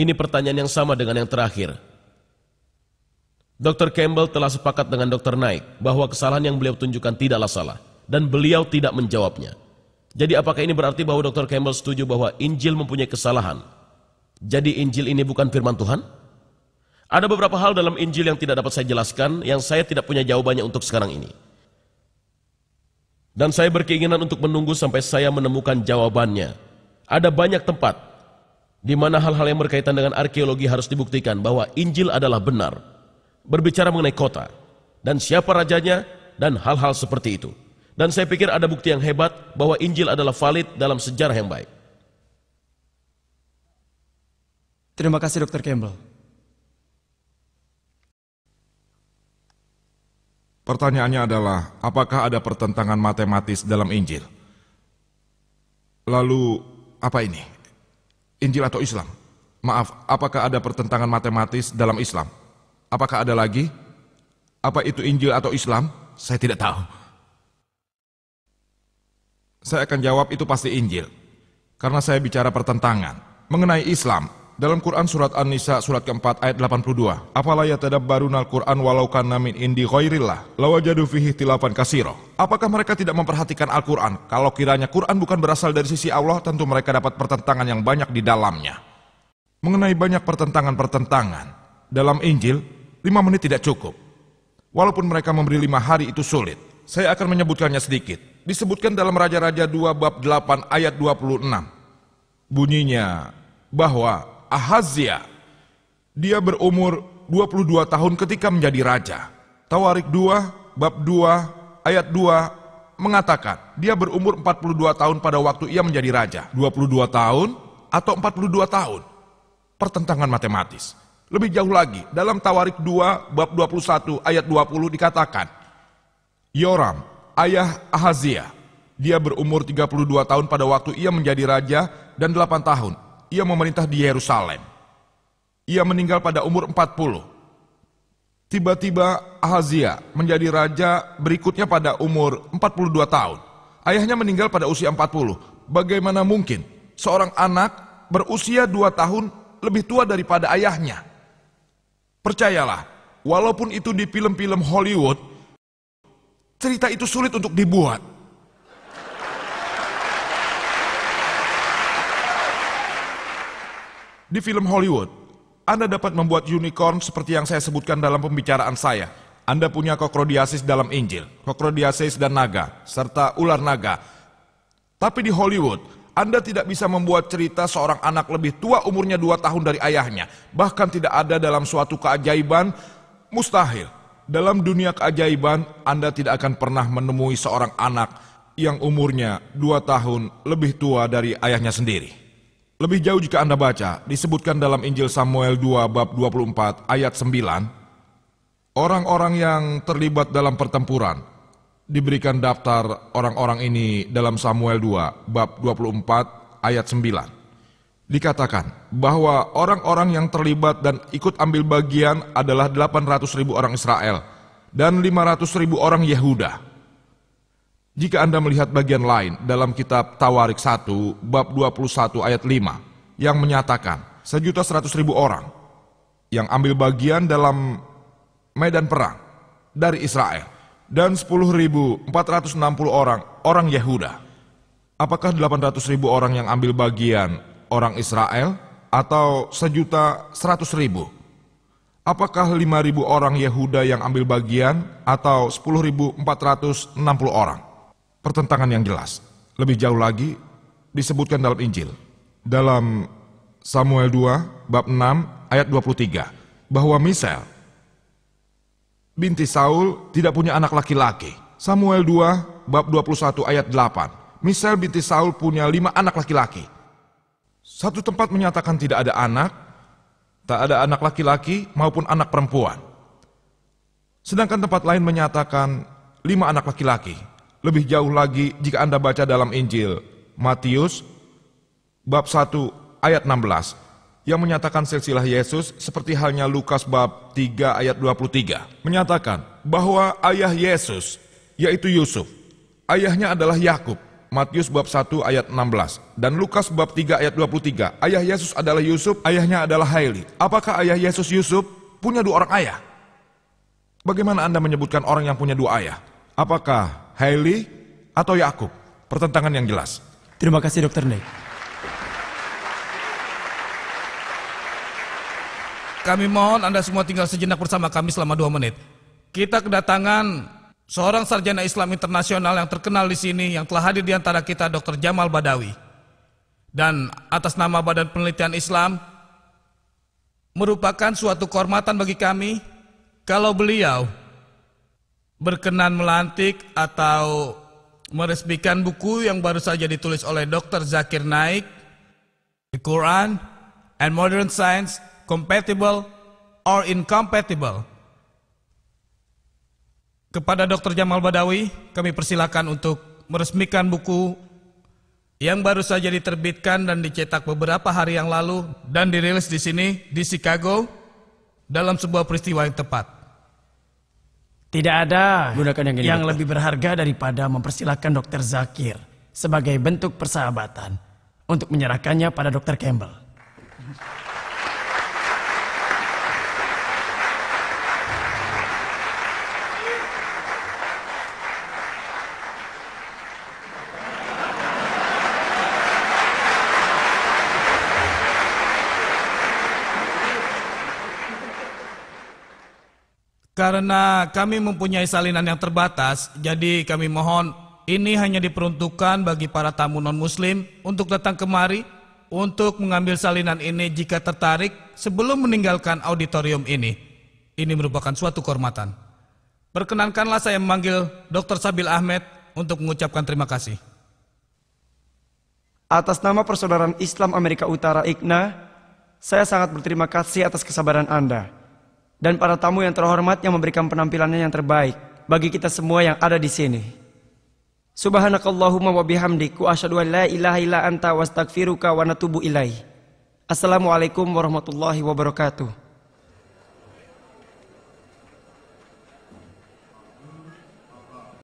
Ini pertanyaan yang sama dengan yang terakhir. Dr. Campbell telah sepakat dengan Dr. Knight bahwa kesalahan yang beliau tunjukkan tidaklah salah, dan beliau tidak menjawabnya. Jadi apakah ini berarti bahwa Dr. Campbell setuju bahwa Injil mempunyai kesalahan? Jadi Injil ini bukan firman Tuhan? Ada beberapa hal dalam Injil yang tidak dapat saya jelaskan, yang saya tidak punya jawabannya untuk sekarang ini. Dan saya berkeinginan untuk menunggu sampai saya menemukan jawabannya. Ada banyak tempat di mana hal-hal yang berkaitan dengan arkeologi harus dibuktikan bahwa Injil adalah benar. Berbicara mengenai kota, dan siapa rajanya, dan hal-hal seperti itu. Dan saya pikir ada bukti yang hebat bahwa Injil adalah valid dalam sejarah yang baik. Terima kasih Dr. Campbell. Pertanyaannya adalah, apakah ada pertentangan matematis dalam Injil? Lalu, apa ini? Injil atau Islam? Maaf, apakah ada pertentangan matematis dalam Islam? Apakah ada lagi? Apa itu Injil atau Islam? Saya tidak tahu. Saya akan jawab itu pasti Injil, karena saya bicara pertentangan. Mengenai Islam, dalam Quran surat An-Nisa surat keempat ayat 82, "Afala yatadabbaruna al-Quran walau kana min indi ghairillah lawajadu fihi ikhtilafan katsira." Apakah mereka tidak memperhatikan Al-Quran? Kalau kiranya Quran bukan berasal dari sisi Allah, tentu mereka dapat pertentangan yang banyak di dalamnya. Mengenai banyak pertentangan dalam Injil, 5 menit tidak cukup. Walaupun mereka memberi 5 hari itu sulit. Saya akan menyebutkannya sedikit. Disebutkan dalam Raja-Raja 2 bab 8 ayat 26. Bunyinya bahwa Ahazia, dia berumur 22 tahun ketika menjadi raja. Tawarik 2 bab 2 ayat 2 mengatakan dia berumur 42 tahun pada waktu ia menjadi raja. 22 tahun atau 42 tahun? Pertentangan matematis. Lebih jauh lagi, dalam Tawarik 2 bab 21 ayat 20 dikatakan, Yoram, ayah Ahazia, dia berumur 32 tahun pada waktu ia menjadi raja dan 8 tahun. Ia memerintah di Yerusalem. Ia meninggal pada umur 40. Tiba-tiba Ahazia menjadi raja berikutnya pada umur 42 tahun. Ayahnya meninggal pada usia 40. Bagaimana mungkin seorang anak berusia 2 tahun lebih tua daripada ayahnya? Percayalah, walaupun itu di film-film Hollywood, cerita itu sulit untuk dibuat. Di film Hollywood, Anda dapat membuat unicorn seperti yang saya sebutkan dalam pembicaraan saya. Anda punya kokrodiasis dalam Injil, kokrodiasis dan naga, serta ular naga. Tapi di Hollywood, Anda tidak bisa membuat cerita seorang anak lebih tua umurnya 2 tahun dari ayahnya. Bahkan tidak ada dalam suatu keajaiban, mustahil. Dalam dunia keajaiban, Anda tidak akan pernah menemui seorang anak yang umurnya 2 tahun lebih tua dari ayahnya sendiri. Lebih jauh jika Anda baca, disebutkan dalam Injil Samuel 2 bab 24 ayat 9, orang-orang yang terlibat dalam pertempuran diberikan daftar orang-orang ini dalam Samuel 2 bab 24 ayat 9. Dikatakan bahwa orang-orang yang terlibat dan ikut ambil bagian adalah 800.000 orang Israel dan 500.000 orang Yehuda. Jika Anda melihat bagian lain dalam kitab Tawarik 1 bab 21 ayat 5 yang menyatakan 1.100.000 orang yang ambil bagian dalam medan perang dari Israel dan 10.460 orang Yehuda. Apakah 800.000 orang yang ambil bagian orang Israel atau 1.100.000? Apakah 5.000 orang Yehuda yang ambil bagian atau 10.460 orang? Pertentangan yang jelas. Lebih jauh lagi disebutkan dalam Injil. Dalam Samuel 2 bab 6 ayat 23 bahwa Misal binti Saul tidak punya anak laki-laki. Samuel 2 bab 21 ayat 8. Misal binti Saul punya 5 anak laki-laki. Satu tempat menyatakan tidak ada anak, tak ada anak laki-laki maupun anak perempuan. Sedangkan tempat lain menyatakan 5 anak laki-laki. Lebih jauh lagi jika Anda baca dalam Injil Matius bab 1 ayat 16 yang menyatakan silsilah Yesus seperti halnya Lukas bab 3 ayat 23 menyatakan bahwa ayah Yesus yaitu Yusuf, ayahnya adalah Yakub Matius bab 1 ayat 16 dan Lukas bab 3 ayat 23. Ayah Yesus adalah Yusuf, ayahnya adalah Haili. Apakah ayah Yesus Yusuf punya dua orang ayah? Bagaimana Anda menyebutkan orang yang punya dua ayah? Apakah Haili atau Yakub? Pertentangan yang jelas. Terima kasih Dr. Nick. Kami mohon Anda semua tinggal sejenak bersama kami selama 2 menit. Kita kedatangan seorang sarjana Islam internasional yang terkenal di sini, yang telah hadir di antara kita, Dr. Jamal Badawi. Dan atas nama Badan Penelitian Islam, merupakan suatu kehormatan bagi kami kalau beliau berkenan melantik atau meresmikan buku yang baru saja ditulis oleh Dr. Zakir Naik, The Quran and Modern Science, Compatible or Incompatible. Kepada Dr. Jamal Badawi, kami persilakan untuk meresmikan buku yang baru saja diterbitkan dan dicetak beberapa hari yang lalu dan dirilis di sini, di Chicago, dalam sebuah peristiwa yang tepat. Tidak ada Gunakan yang lebih berharga daripada mempersilahkan Dr. Zakir sebagai bentuk persahabatan untuk menyerahkannya pada Dr. Campbell. Karena kami mempunyai salinan yang terbatas, jadi kami mohon ini hanya diperuntukkan bagi para tamu non-muslim untuk datang kemari untuk mengambil salinan ini jika tertarik sebelum meninggalkan auditorium ini. Ini merupakan suatu kehormatan. Perkenankanlah saya memanggil Dr. Sabil Ahmed untuk mengucapkan terima kasih. Atas nama Persaudaraan Islam Amerika Utara IGNA, saya sangat berterima kasih atas kesabaran Anda dan para tamu yang terhormat yang memberikan penampilannya yang terbaik bagi kita semua yang ada di sini. Subhanakallahumma wa bihamdik wa asyhadu an la ilaha illa anta wa astaghfiruka wa natubu ilaih. Assalamualaikum warahmatullahi wabarakatuh.